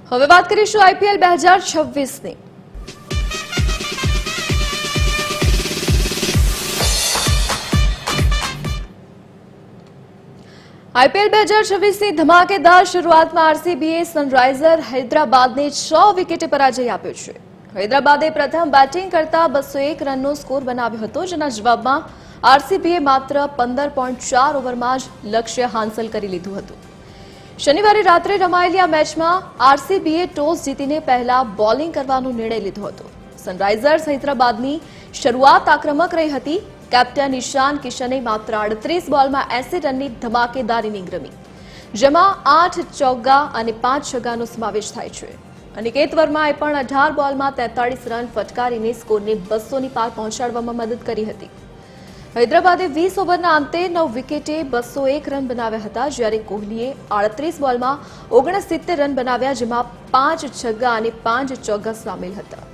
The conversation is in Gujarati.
હવે વાત કરીશું આઈપીએલ 2026ની। આઈપીએલ 2026ની ધમાકેદાર શરૂઆતમાં આરસીબીએ સનરાઇઝર હૈદરાબાદને 6 વિકેટે પરાજય આપ્યો છે। હૈદરાબાદે પ્રથમ બેટિંગ કરતા 201 રનનો સ્કોર બનાવ્યો હતો, જેના જવાબમાં આરસીબીએ માત્ર 15.4 ઓવરમાં જ લક્ષ્ય હાંસલ કરી લીધું હતું। શનિવારે રાત્રે રમાયેલી આ મેચમાં આરસીબીએ ટોસ જીતીને પહેલા બોલિંગ કરવાનો નિર્ણય લીધો હતો। સનરાઇઝર્સ હૈદરાબાદની શરૂઆત આક્રમક રહી હતી। કેપ્ટન ઈશાન કિશને માત્ર 38 બોલમાં 80 રનની ધમાકેદાર ઇનિંગ રમી, જેમાં 8 ચોગ્ગા અને 5 છગ્ગાનો સમાવેશ થાય છે। અનિકેત વર્માએ પણ 18 બોલમાં 43 રન ફટકારીને સ્કોરને 200ની પાર પહોંચાડવામાં મદદ કરી હતી। હૈદરાબાદે 20 ઓવરના અંતે 9 વિકેટે 201 રન બનાવ્યા હતા, જ્યારે કોહલીએ 38 બોલમાં 69 રન બનાવ્યા, જેમાં 5 છગ્ગા અને 5 ચોગ્ગા સામેલ હતા।